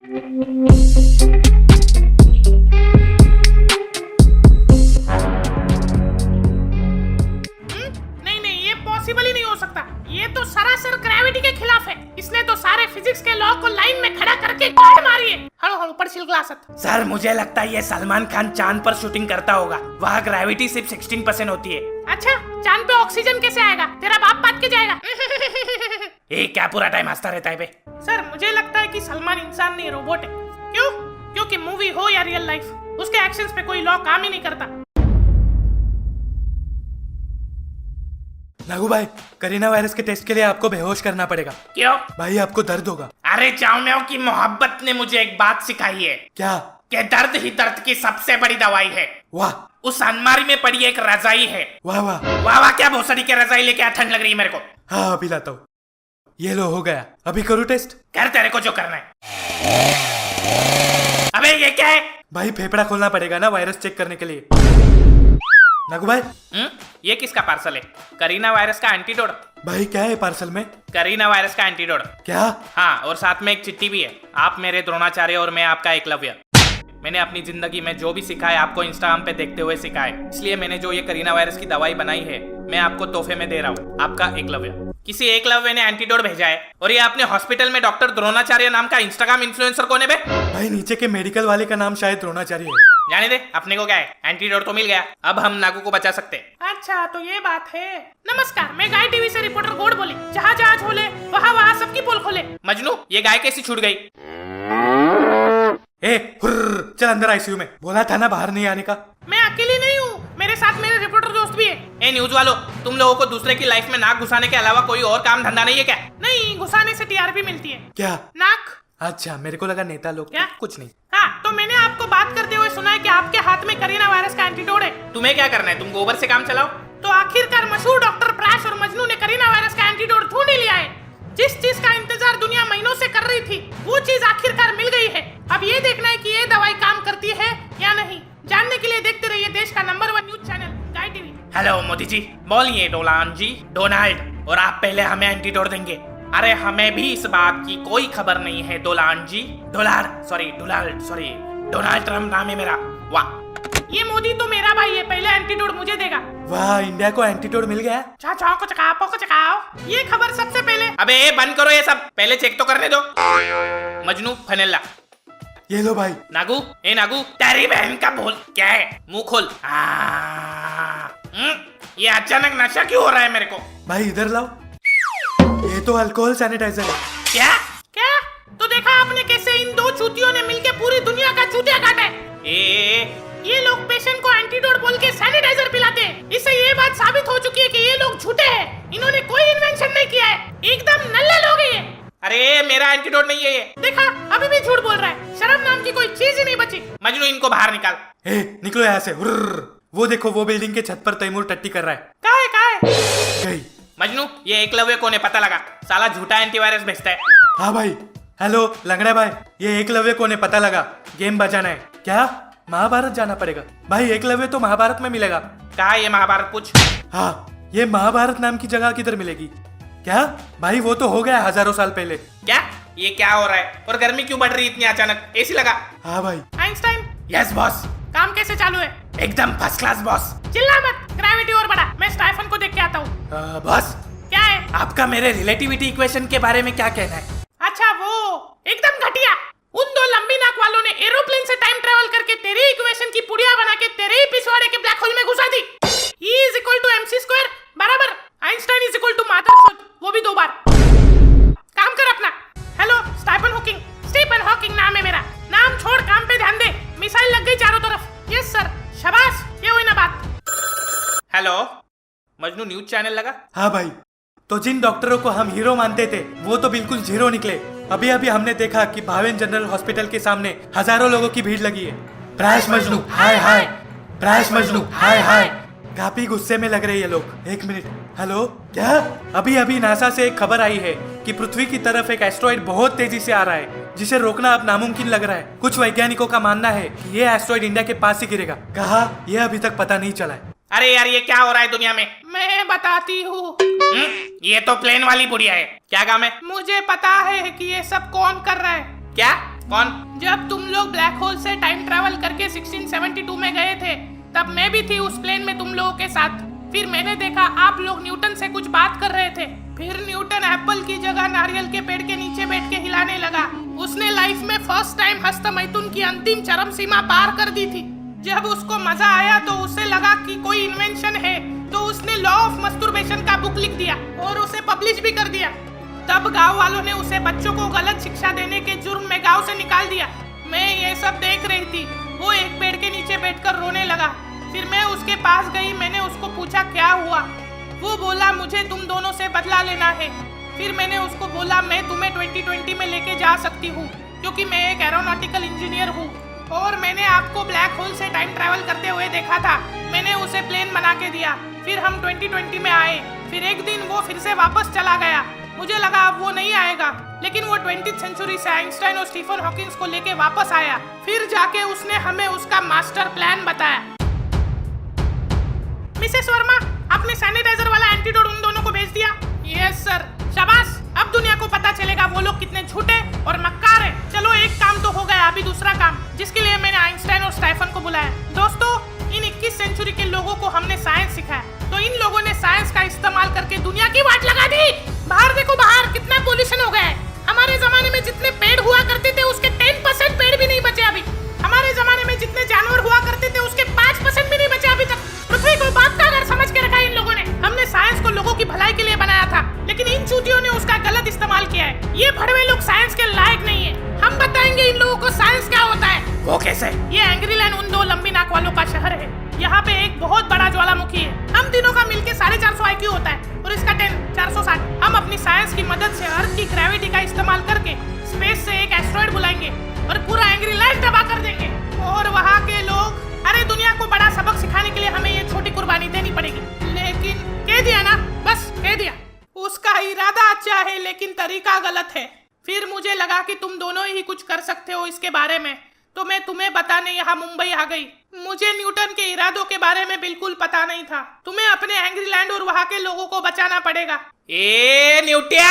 नहीं नहीं, ये पॉसिबल ही नहीं हो सकता। ये तो सरासर ग्रेविटी के खिलाफ है। इसने तो सारे फिजिक्स के लॉ को लाइन में खड़ा करके गाड़ मारी है। हलो हलो पढ़शिल ग्लासत। सर मुझे लगता है ये सलमान खान चांद पर शूटिंग करता होगा। वहाँ ग्रेविटी सिर्फ 16% होती है। अच्छा, चांद पे ऑक्सीजन कैसे आएगा? तेरा बाप पाद के जाएगा। ए क्या पूरा टाइम हंसता रहता है बे? सर मुझे लगता है कि सलमान इंसान नहीं रोबोट है। क्यों? क्योंकि मूवी हो या रियल लाइफ, उसके एक्शंस पे कोई लॉ काम ही नहीं करता। नागू भाई, करीना वायरस के टेस्ट के लिए आपको बेहोश करना पड़ेगा। क्यों? भाई आपको दर्द होगा। अरे चाओ की मोहब्बत ने मुझे एक बात सिखाई है क्या? कि दर्द ही दर्द की सबसे बड़ी दवाई है। वाह उस अलमारी में पड़ी एक रजाई है। वाह वाह वाह वाह क्या भोसड़ी के रजाई लेके आ, ठंड लग रही है मेरे को। हाँ अभी लाता हूँ। ये लो हो गया। अभी करूँ टेस्ट? कर तेरे को जो करना है। अबे ये क्या है? भाई फेफड़ा खोलना पड़ेगा ना वायरस चेक करने के लिए। नागू भाई ये किसका पार्सल है? करीना वायरस का एंटीडोट। भाई क्या है पार्सल में? करीना वायरस का एंटीडोट। क्या? हाँ, और साथ में एक चिट्ठी भी है। आप मेरे द्रोणाचार्य और मैं आपका एकलव्य। मैंने अपनी जिंदगी में जो भी सीखा है आपको इंस्टाग्राम पे देखते हुए सीखा है। इसलिए मैंने जो ये करीना वायरस की दवाई बनाई है मैं आपको तोहफे में दे रहा हूँ। आपका एकलव्य। किसी एकलव्य ने एंटीडोट भेजा है और ये अपने हॉस्पिटल में डॉक्टर द्रोणाचार्य नाम का इंस्टाग्राम इन्फ्लुएंसर कौन है बे? भाई नीचे के मेडिकल वाले का नाम शायद द्रोणाचार्य है। जाने दे, अपने को क्या है, एंटीडोट तो मिल गया। अब हम नागू को बचा सकते हैं। अच्छा तो ये बात है। नमस्कार, मैं गाय टीवी से रिपोर्टर गोड बोली। जहाँ जहाँ झोले वहाँ वहाँ सबकी पोल खोले। मजनू, ये गाय कैसी छूट गई? ए हुर्र, चल अंदर आईसीयू में। बोला था ना बाहर नहीं आने का। मैं अकेली नहीं हूँ, मेरे साथ मेरे रिपोर्टर दोस्त भी है। ए न्यूज वालों, तुम लोगों को दूसरे की लाइफ में नाक घुसाने के अलावा कोई और काम धंधा नहीं है क्या? नहीं, घुसाने से टीआरपी मिलती है। क्या? नाक। अच्छा मेरे को लगा नेता लोग। क्या? कुछ नहीं। हाँ, तो मैंने आपको बात करते हुए सुना है कि आपके हाथ में करीना वायरस का एंटीडोट है। तुम्हें क्या करना है? तुम गोबर से काम चलाओ। तो आखिरकार मशहूर डॉक्टर प्रैश और मजनू ने करीना वायरस का एंटीडोट ढूंढ ही लिया है। जिस चीज का इंतजार दुनिया महीनों से कर रही थी वो चीज आखिरकार मिल गई है। अब ये देखना है कि ये दवाई काम करती है या नहीं। जानने के लिए देखते रहिए देश का नंबर 1 न्यूज चैनल गाय टीवी। हेलो मोदी जी, बोलिए डोलान जी, डोनाल्ड। और आप पहले हमें एंटीडोट देंगे। अरे हमें भी इस बात की कोई खबर नहीं है डोलान जी। डोनाल्ड सॉरी, डोनाल्ड ट्रम्प नाम है मेरा। वाह, ये मोदी तो मेरा भाई है, पहले एंटीडोट मुझे देगा। वाह, इंडिया को एंटीडोट मिल गया। चाचाओ को चकाओ। ये खबर सबसे पहले। अबे बंद करो ये सब, पहले चेक तो करने दो। मजनू फनेला। ये लो भाई। नागू, ए नागू, तेरी बहन का बोल क्या है? मुंह खोल। ये अचानक नशा क्यों हो रहा है मेरे को? भाई इधर लाओ। ये तो अल्कोहल सैनिटाइजर है। क्या? तो देखा आपने कैसे इन दो चूतियों ने मिलकर पूरी दुनिया का चूतिया काटा है। ये लोग पेशेंट को एंटीडोट बोल के सैनिटाइजर पिलाते हैं। इससे ये बात साबित हो चुकी है कि ये लोग झूठे हैं। इन्होंने कोई इन्वेंशन नहीं किया है, एकदम नल्ले लोग हैं ये। अरे मेरा एंटीडोट नहीं है ये। देखा, अभी भी झूठ बोल रहा है। शर्म नाम की कोई चीज ही नहीं बची। मजनू इनको बाहर निकाल। निकलो यहाँ से। हुर्र। वो देखो, वो बिल्डिंग के छत पर तैमूर टट्टी कर रहा है। कहाँ है? गई। मजनू, ये एकलव्य कौन है पता लगा? साला झूठा एंटीवायरस भेजता है। हाँ भाई। हेलो लंगड़ा भाई, ये एकलव्य कौन है पता लगा? गेम बजाना है क्या? महाभारत जाना पड़ेगा भाई। एकलव्य तो महाभारत में मिलेगा। कहा ये महाभारत? पूछ। हाँ, ये महाभारत नाम की जगह किधर मिलेगी? क्या भाई, वो तो हो गया हजारों साल पहले। क्या? ये क्या हो रहा है? और गर्मी क्यों बढ़ रही इतनी अचानक? एसी लगा। हाँ भाई। Einstein, yes boss. काम कैसे चालू है? एकदम फर्स्ट क्लास बॉस। चिल्ला मत, ग्रेविटी और बढ़ा। मैं स्टाइफन को देख के आता हूँ। बॉस, क्या है? आपका मेरे रिलेटिविटी इक्वेशन के बारे में क्या कहना है? अच्छा वो एकदम घटिया। उन दो लंबी नाक वालों ने एरोप्लेन से टाइम ट्रेवल करके तेरे इक्वेशन की पुड़िया बना के तेरे ही पिछवाड़े के ब्लैक होल में घुसा दी। E = mc² बराबर आइंस्टाइन = मादरचोद, वो भी 2 बार। काम कर अपना। हेलो स्टीफन हॉकिंग नाम है मेरा। नाम छोड़, काम पे ध्यान दे। मिसाइल लग गई चारों तरफ। यस सर, शाबाश, ये हुई ना बात। हेलो मजनू, न्यूज चैनल लगा? हाँ भाई। तो जिन डॉक्टरों को हम हीरो मानते थे वो तो बिल्कुल जीरो निकले। अभी हमने देखा कि भावेन जनरल हॉस्पिटल के सामने हजारों लोगों की भीड़ लगी है। प्रैश मजनू हाय हाय, प्रैश मजनू हाय हाय। काफी गुस्से में लग रहे ये लोग। 1 मिनट। हेलो, क्या? अभी नासा से एक खबर आई है कि पृथ्वी की तरफ एक एस्ट्रॉइड बहुत तेजी से आ रहा है, जिसे रोकना अब नामुमकिन लग रहा है। कुछ वैज्ञानिकों का मानना है कि ये एस्ट्रॉइड इंडिया के पास ही गिरेगा। कहा, यह अभी तक पता नहीं चला है। अरे यार, ये क्या हो रहा है दुनिया में? मैं बताती हूँ। ये तो प्लेन वाली बुढ़िया है। क्या काम है? मुझे पता है कि ये सब कौन कर रहा है। क्या? कौन? जब तुम लोग ब्लैक होल से टाइम ट्रैवल करके 1672 में गए थे, तब मैं भी थी उस प्लेन में तुम लोगों के साथ। फिर मैंने देखा आप लोग न्यूटन से कुछ बात कर रहे थे। फिर न्यूटन एप्पल की जगह नारियल के पेड़ के नीचे बैठ के हिलाने लगा। उसने लाइफ में फर्स्ट टाइम हस्तमैथुन की अंतिम चरम सीमा पार कर दी थी। जब उसको मजा आया तो उसे लगा कि कोई इन्वेंशन है, तो उसने लॉ ऑफ मस्टरबेशन का बुक लिख दिया और उसे पब्लिश भी कर दिया। तब गांव वालों ने उसे बच्चों को गलत शिक्षा देने के जुर्म में गांव से निकाल दिया। मैं ये सब देख रही थी। वो एक पेड़ के नीचे बैठकर रोने लगा। फिर मैं उसके पास गई। मैंने उसको पूछा क्या हुआ। वो बोला मुझे तुम दोनों से बदला लेना है। फिर मैंने उसको बोला मैं तुम्हें 2020 में लेके जा सकती हूँ, क्योंकि मैं एक एरोनॉटिकल इंजीनियर हूँ और मैंने आपको ब्लैक होल से टाइम ट्रैवल करते हुए देखा था। मैंने उसे प्लेन बना के दिया। फिर हम 2020 में आए। फिर एक दिन वो फिर से वापस चला गया। मुझे लगा अब वो नहीं आएगा, लेकिन वो 20th सेंचुरी से आइंस्टाइन और स्टीफन हॉकिंस को लेके वापस आया। फिर जाके उसने हमें उसका मास्टर प्लान बताया। मिसेस वर्मा, आपने सैनिटाइजर वाला एंटीडोट उन दोनों को भेज दिया? Yes sir. शाबाश, अब दुनिया को पता चलेगा वो लोग कितने झूठे और मक्कार हैं। चलो एक काम तो हो गया, अभी दूसरा काम, जिसके लिए मैंने आइंस्टाइन और स्टीफन को बुलाया। दोस्तों, इन 21 सेंचुरी के लोगों को हमने साइंस सिखाया, तो इन लोगों ने साइंस का इस्तेमाल करके दुनिया की वाट लगा दी। बाहर देखो, बाहर कितना पोल्यूशन हो गया है। हमारे जमाने में जितने पेड़ हुआ करते थे उसके 10% पेड़ भी नहीं बचे अभी। हमारे जमाने में जितने जानवर हुआ करते थे उसके 5% भी नहीं बचे अभी तक। पृथ्वी को बाप का घर समझ के रखा है इन लोगों ने। हमने साइंस को लोगों की भलाई के लिए बनाया था, लेकिन इन चूतियों ने उसका गलत इस्तेमाल किया है। ये भड़वे लोग साइंस के लायक नहीं है। हम बताएंगे इन लोगों को साइंस क्या होता है। वो कैसे? ये एंग्रीलैंड उन दो लंबी नाक वालों का शहर है। यहाँ पे एक बहुत बड़ा ज्वालामुखी है। हम तीनों का मिलके 450 IQ होता है और इसका 10 460। हम अपनी साइंस की मदद से अर्थ की ग्रेविटी का इस्तेमाल करके स्पेस से एक एस्ट्रॉइड बुलाएंगे और पूरा एंग्रीलैंड तबाह कर देंगे। और वहाँ के लोग, अरे दुनिया को बड़ा सबक सिखाने के लिए हमें ये छोटी कुर्बानी देनी पड़ेगी। लेकिन कह दिया ना, बस कह दिया। उसका इरादा अच्छा है लेकिन तरीका गलत है। फिर मुझे लगा कि तुम दोनों ही कुछ कर सकते हो इसके बारे में, तो मैं तुम्हें बताने यहाँ मुंबई आ गई। मुझे न्यूटन के इरादों के बारे में बिल्कुल पता नहीं था। तुम्हें अपने एंग्रीलैंड और वहाँ के लोगों को बचाना पड़ेगा। ए न्यूटिया,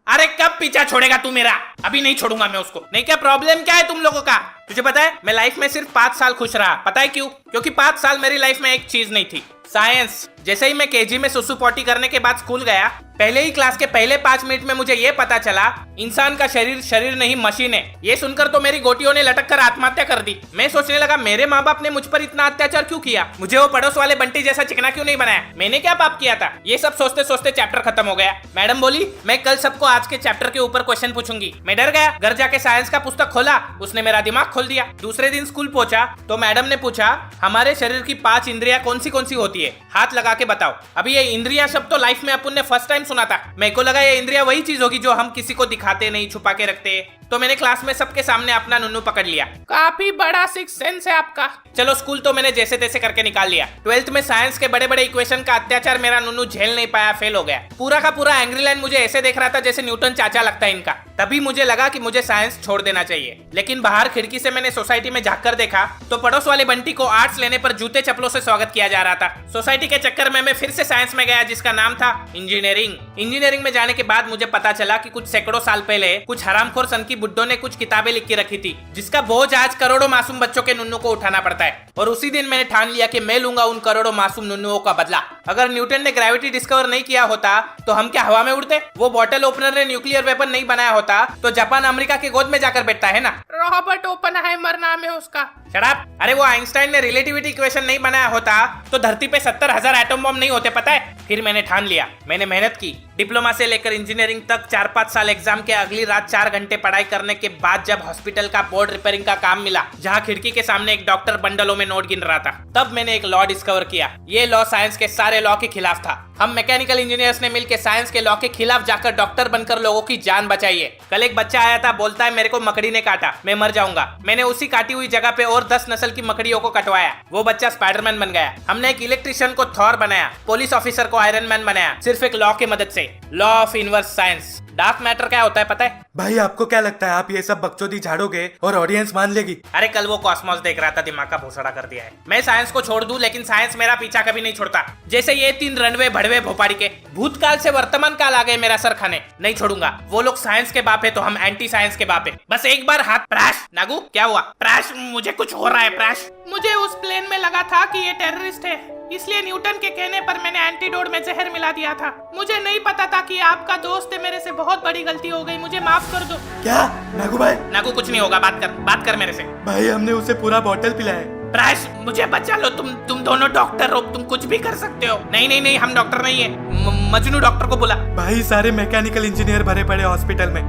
अरे कब पीछा छोड़ेगा तू मेरा? अभी नहीं छोड़ूंगा मैं उसको। नहीं, क्या प्रॉब्लम क्या है तुम लोगों का? तुझे पता है मैं लाइफ में सिर्फ 5 साल खुश रहा। पता है क्यों? क्योंकि 5 साल मेरी लाइफ में एक चीज नहीं थी, साइंस। जैसे ही मैं केजी में सुसु पॉटी करने के बाद स्कूल गया, पहले ही क्लास के पहले 5 मिनट में मुझे ये पता चला इंसान का शरीर शरीर नहीं मशीन है। ये सुनकर तो मेरी गोटियों ने लटक कर आत्महत्या कर दी। मैं सोचने लगा मेरे माँ बाप ने मुझ पर इतना अत्याचार क्यों किया, मुझे वो पड़ोस वाले बंटी जैसा चिकना क्यों नहीं बनाया, मैंने क्या पाप किया था। ये सब सोचते सोचते चैप्टर खत्म हो गया। मैडम बोली मैं कल सबको आज के चैप्टर के ऊपर क्वेश्चन पूछूंगी। मैं डर गया। घर जाके साइंस का पुस्तक खोला, उसने मेरा दिमाग खोल दिया। दूसरे दिन स्कूल पहुंचा तो मैडम ने पूछा हमारे शरीर की 5 इंद्रियां कौन सी होती है, हाथ लगा के बताओ। अभी ये इंद्रिया शब्द तो लाइफ में अपन ने फर्स्ट टाइम सुना था। मेरे को लगा ये इंद्रिया वही चीज होगी जो हम किसी को दिखाते नहीं, छुपा के रखते। तो मैंने क्लास में सबके सामने अपना नुन्नू पकड़ लिया। काफी बड़ा सिक्स सेंस है आपका। चलो स्कूल तो मैंने जैसे तैसे करके निकाल लिया। 12th में साइंस के बड़े बड़े इक्वेशन का अत्याचार मेरा नुन्नू झेल नहीं पाया, फेल हो गया। पूरा का पूरा एंग्रीलैंड मुझे ऐसे देख रहा था जैसे न्यूटन चाचा लगता है इनका। तभी मुझे लगा कि मुझे साइंस छोड़ देना चाहिए। लेकिन बाहर खिड़की से मैंने सोसाइटी में झाँक कर देखा तो पड़ोस वाले बंटी को आर्ट्स लेने पर जूते चप्पलों से स्वागत किया जा रहा था। सोसाइटी के चक्कर में मैं फिर से साइंस में गया, जिसका नाम था इंजीनियरिंग। इंजीनियरिंग में जाने के बाद मुझे पता चला कि कुछ सैकड़ों साल पहले कुछ हरामखोर सन की बुड्ढों ने कुछ किताबें लिख के रखी थी, जिसका बोझ आज करोड़ों मासूम बच्चों के नुन्नू को उठाना पड़ता है। और उसी दिन मैंने ठान लिया कि मैं लूंगा उन करोड़ों मासूम नुन्नुओं का बदला। अगर न्यूटन ने ग्रेविटी डिस्कवर नहीं किया होता तो हम क्या हवा में उड़ते? वो बॉटल ओपनर ने न्यूक्लियर वेपन नहीं बनाया होता तो जापान अमेरिका के गोद में जाकर बैठता है ना। रॉबर्ट ओपनहाइमर नाम है उसका। Shut up. अरे वो आइंस्टाइन ने रिलेटिविटी इक्वेशन नहीं बनाया होता तो धरती पे 70,000 एटम बम नहीं होते, पता है? फिर मैंने ठान लिया। मैंने मेहनत की। डिप्लोमा से लेकर इंजीनियरिंग तक 4-5 साल एग्जाम के अगली रात 4 घंटे पढ़ाई करने के बाद जब हॉस्पिटल का बोर्ड रिपेयरिंग का काम मिला, जहां खिड़की के सामने एक डॉक्टर बंडलों में नोट गिन रहा था, तब मैंने एक लॉ डिस्कवर किया। ये लॉ साइंस के सारे लॉ के खिलाफ था। हम मैकेनिकल इंजीनियर्स ने मिलकर साइंस के लॉ के खिलाफ जाकर डॉक्टर बनकर लोगों की जान बचाई है। कल एक बच्चा आया था, बोलता है मेरे को मकड़ी ने काटा, मैं मर जाऊंगा। मैंने उसी काटी हुई जगह पे और 10 नस्ल की मकड़ियों को कटवाया। वो बच्चा स्पाइडरमैन बन गया। हमने एक इलेक्ट्रिशियन को थॉर बनाया, पुलिस ऑफिसर को आयरन मैन बनाया, सिर्फ एक लॉ की मदद से। Law of inverse science. Dark matter क्या होता है पता है? भाई आपको क्या लगता है आप ये सब बकचोदी झाड़ोगे और ऑडियंस मान लेगी? अरे कल वो कॉस्मोस देख रहा था, दिमाग का भोसड़ा कर दिया है। मैं साइंस को छोड़ दूं लेकिन साइंस मेरा पीछा कभी नहीं छोड़ता। जैसे ये 3 रणवे भड़वे भोपाड़ी के भूतकाल से वर्तमान काल आ गए मेरा सर खाने, नहीं छोड़ूंगा। वो लोग साइंस के बाप है तो हम एंटी साइंस के बाप है। बस एक बार हाथ। प्रैश नागू क्या हुआ? प्रैश मुझे कुछ हो रहा है। प्रैश मुझे उस प्लेन में लगा था कि ये टेररिस्ट है, इसलिए न्यूटन के कहने पर मैंने एंटीडोट में जहर मिला दिया था। मुझे नहीं पता था कि आपका दोस्त है। मेरे से बहुत बड़ी गलती हो गई, मुझे माफ कर दो। क्या नागू भाई? नागू कुछ नहीं होगा, बात कर मेरे से। भाई हमने उसे पूरा बॉटल पिलाया। प्रैश मुझे बचा लो, तुम दोनों डॉक्टर हो, तुम कुछ भी कर सकते हो। नहीं हम डॉक्टर नहीं है। मजनू डॉक्टर को बुला। भाई सारे मैकेनिकल इंजीनियर भरे पड़े हॉस्पिटल में।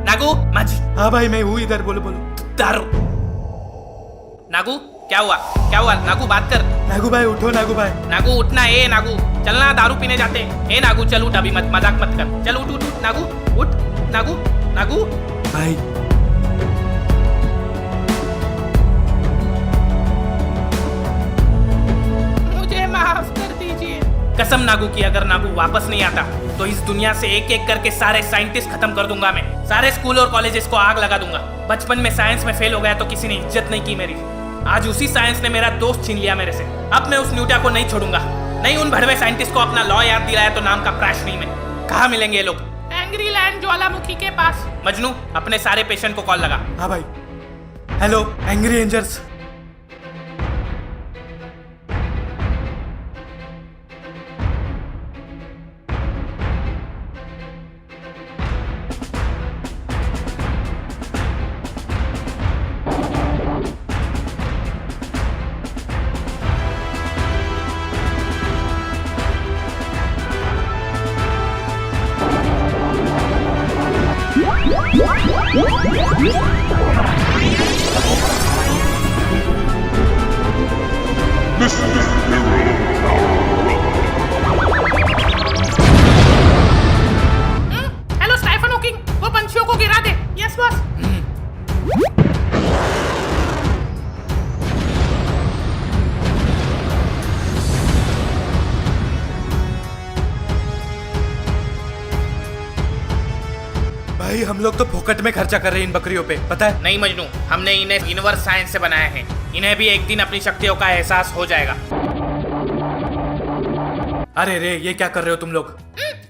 नागू मज। हाँ भाई मैं हूँ इधर, बोलो। दारू। नागू क्या हुआ? नागू बात कर। नागू भाई उठो। नागू भाई नागू उठना। ए नागू चलना, दारू पीने जाते। ए नागू चल उठ, अभी मजाक मत कर। चल उठ नागू उठ। नागू भाई मुझे माफ कर दीजिए। कसम नागू की, अगर नागू वापस नहीं आता तो इस दुनिया से एक एक करके सारे साइंटिस्ट खत्म कर दूंगा मैं। सारे स्कूल और कॉलेजेस को आग लगा दूंगा। बचपन में साइंस में फेल हो गया तो किसी ने इज्जत नहीं की मेरी। आज उसी साइंस ने मेरा दोस्त छीन लिया मेरे से। अब मैं उस न्यूटा को नहीं छोड़ूंगा। नहीं उन भड़वे साइंटिस्ट को अपना लॉ याद दिलाया तो नाम का प्रैश नहीं मैं। कहाँ मिलेंगे ये लोग? एंग्री लैंड ज्वालामुखी के पास। मजनू अपने सारे पेशेंट को कॉल लगा। हाँ भाई। Hello angry angers. Hello Stephen Hawking, वो पंछियों को गिरा दे। Yes boss. भाई हम लोग तो फोकट में खर्चा कर रहे हैं इन बकरियों पे, पता है? नहीं मजनू, हमने इन्हें यूनिवर्स साइंस से बनाया है। इन्हें भी एक दिन अपनी शक्तियों का एहसास हो जाएगा। अरे रे ये क्या कर रहे हो तुम लोग?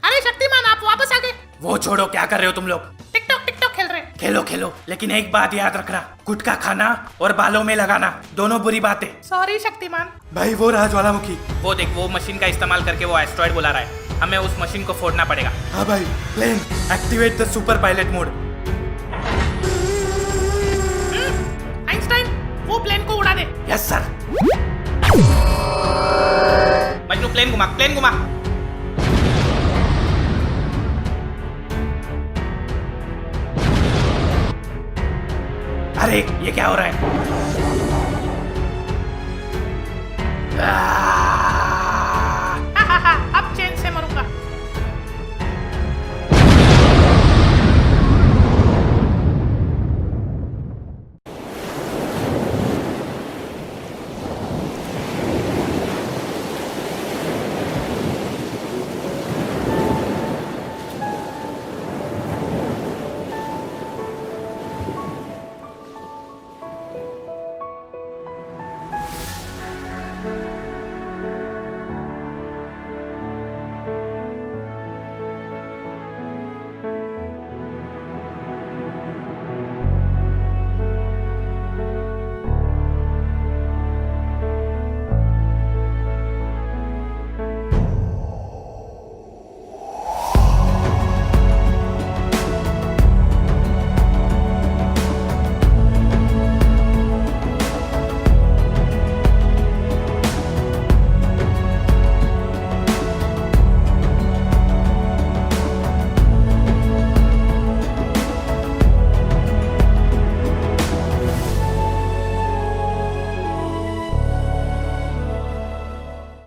अरे शक्तिमान आप वापस आ गए। वो छोड़ो, क्या कर रहे हो तुम लोग? टिकटॉक खेल रहे। खेलो लेकिन एक बात याद रखना, गुटखा खाना और बालों में लगाना दोनों बुरी बातें। सॉरी शक्तिमान। भाई वो रहा ज्वालामुखी। वो देख, वो मशीन का इस्तेमाल करके वो एस्ट्रॉइड बुला रहा है। हमें उस मशीन को फोड़ना पड़ेगा। हाँ भाई plane activate the super pilot mode. Einstein वो प्लेन को उड़ा दे। Yes sir. मजनू प्लेन घुमा। अरे ये क्या हो रहा है?